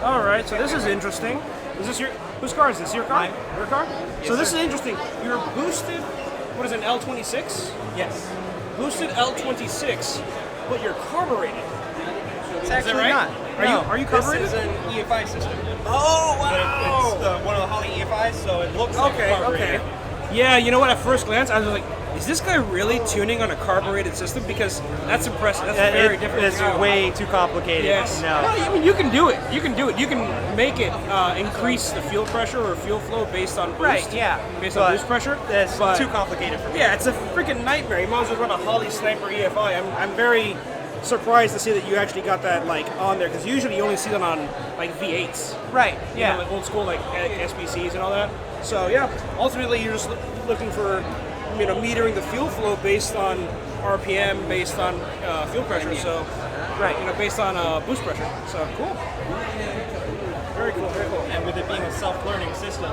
All right, so this is interesting. Is this whose car is this? Your car? Mine. Your car? Yes, so this sir. is interesting. You're boosted, what is it, an L26? Yes. Boosted L26, but you're carbureted. It's actually right? not. Are you carbureted? This is an EFI system. Oh, It's one of the Holley EFIs, so it looks like Okay, carbureted. okay. Yeah, you know what? At first glance, I was like, is this guy really tuning on a carbureted system? Because that's impressive. That's very different. It's way too complicated. Yes. No. I mean, you can do it. You can do it. You can make it increase the fuel pressure or fuel flow based on boost. Right, yeah. Based on boost pressure. It's But- too complicated for me. Yeah, it's a freaking nightmare. You might as well run a Holley Sniper EFI. I'm very surprised to see that you actually got that like on there, because usually you only see that on like V8s. Right, You yeah. know, like old school like SBCs and all that. So yeah, ultimately you're just looking for, you know, metering the fuel flow based on RPM, based on fuel pressure. So Right. you know, based on boost pressure. So cool. Very cool. Very cool. And with it being a self-learning system,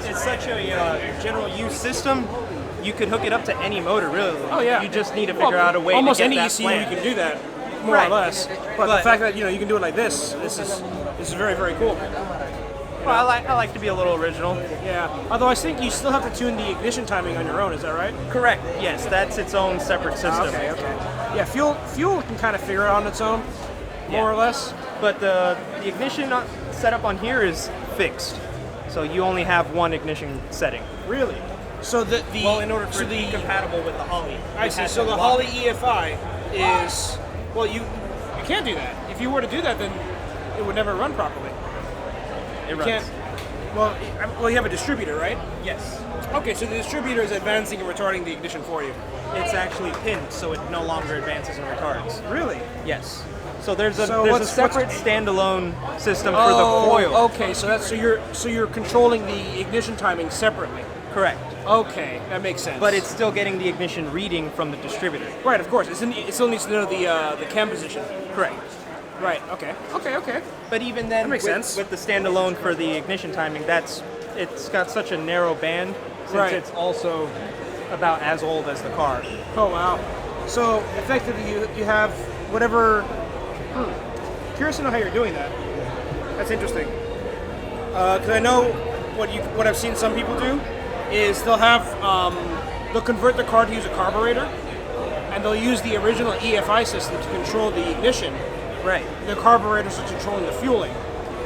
it's such a general use system. You could hook it up to any motor, really. Oh yeah. You just need to figure out a way almost to get any that ECU plan. you can do that, more Right. or less. But the fact that, you know, you can do it like this is very, very cool. Well, I like to be a little original. Yeah. Although I think you still have to tune the ignition timing on your own. Is that right? Correct. Yes, that's its own separate system. Okay. Okay. Yeah. Fuel can kind of figure it on its own, more or less. But the ignition setup on here is fixed, so you only have one ignition setting. Really. So the Well, in order for so it to be compatible with the Holley. I it see. has So to the lock. Holley EFI is, well, you can't do that. If you were to do that, then it would never run properly. It You runs. can't. Well, you have a distributor, right? Yes. Okay, so the distributor is advancing and retarding the ignition for you. It's actually pinned, so it no longer advances and retards. Really? Yes. So there's a So there's a what's- separate standalone system for the coil. Okay, so you're controlling the ignition timing separately. Correct. Okay, that makes sense. But it's still getting the ignition reading from the distributor. right, of course. It still needs to know the cam position. Correct. Right. Okay. Okay. But even then, That makes sense. with the standalone for the ignition timing, it's got such a narrow band since Right. it's also about as old as the car. Oh wow. So effectively, you have whatever. Curious to know how you're doing that. That's interesting. Because I know what I've seen some people do is they'll convert the car to use a carburetor, and they'll use the original EFI system to control the ignition. Right. The carburetors are controlling the fueling.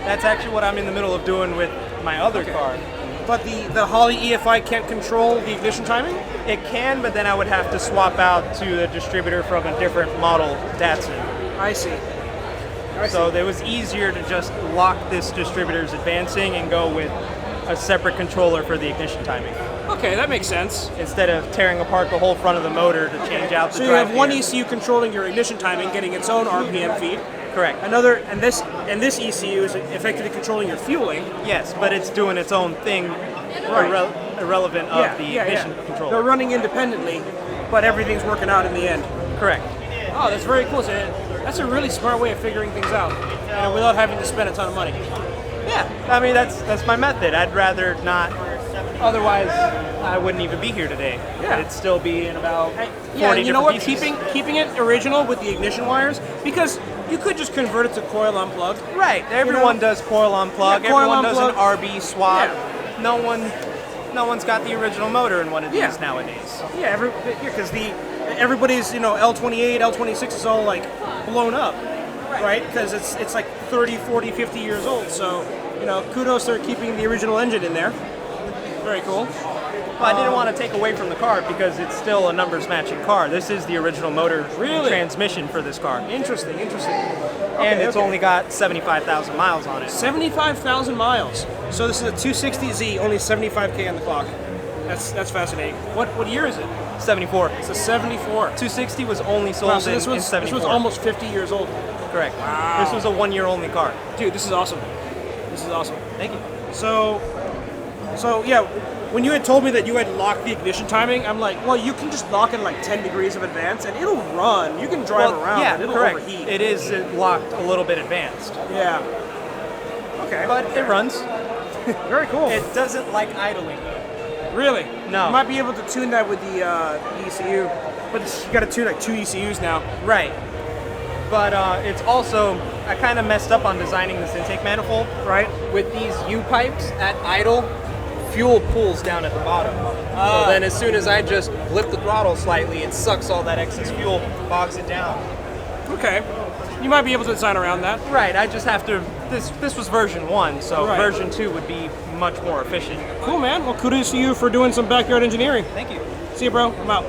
That's actually what I'm in the middle of doing with my other car. But the Holley EFI can't control the ignition timing? It can, but then I would have to swap out to the distributor from a different model Datsun. I see. So it was easier to just lock this distributor's advancing and go with a separate controller for the ignition timing, Okay, that makes sense. instead of tearing apart the whole front of the motor to change out the So you drive have one gear. ECU controlling your ignition timing, getting its own RPM feed. Correct. And this ECU is effectively controlling your fueling. Yes, but it's doing its own thing, Right. irrelevant of the ignition controller. They're running independently, but everything's working out in the end. Correct. Oh, that's very cool. So that's a really smart way of figuring things out, you know, without having to spend a ton of money. Yeah, I mean that's my method. I'd rather not. Otherwise, I wouldn't even be here today. Yeah. It'd still be in about 40 Yeah, and you know what? different pieces. Keeping it original with the ignition wires, because you could just convert it to coil unplugged. Right. Everyone does coil unplug. Yeah, coil Everyone does an unplug. RB swap. Yeah. No one's got the original motor in one of these Yeah. nowadays. Yeah, because everybody's, you know, L28, L26 is all like blown up, right? Because it's like 30, 40, 50 years old. So, you know, kudos to keeping the original engine in there. Very cool. Well, I didn't want to take away from the car because it's still a numbers matching car. This is the original motor Really? transmission for this car. Interesting. And it's only got 75,000 miles on it. 75,000 miles. So this is a 260Z, only 75K on the clock. That's fascinating. What year is it? 74. It's a 74. 260 was only sold Wow, so in this was 74. almost 50 years old. Correct. Wow. This was a 1 year only car. Dude, this is awesome. This is awesome. Thank you. So yeah, when you had told me that you had locked the ignition timing, I'm like, well, you can just lock it like 10 degrees of advance and it'll run. You can drive around, yeah, but it'll correct. overheat. It is locked a little bit advanced, Yeah. Okay. but it runs. Very cool. It doesn't like idling. Really? No. You might be able to tune that with the ECU, but you got to tune like 2 ECUs now. Right. but it's also, I kind of messed up on designing this intake manifold. Right. With these U-pipes at idle, fuel pools down at the bottom. So then as soon as I just lift the throttle slightly, it sucks all that excess fuel, bogs it down. Okay. You might be able to design around that. Right, I just have to, this was version 1, so Right. version 2 would be much more efficient. Cool, man. Well, kudos to you for doing some backyard engineering. Thank you. See you, bro. I'm out.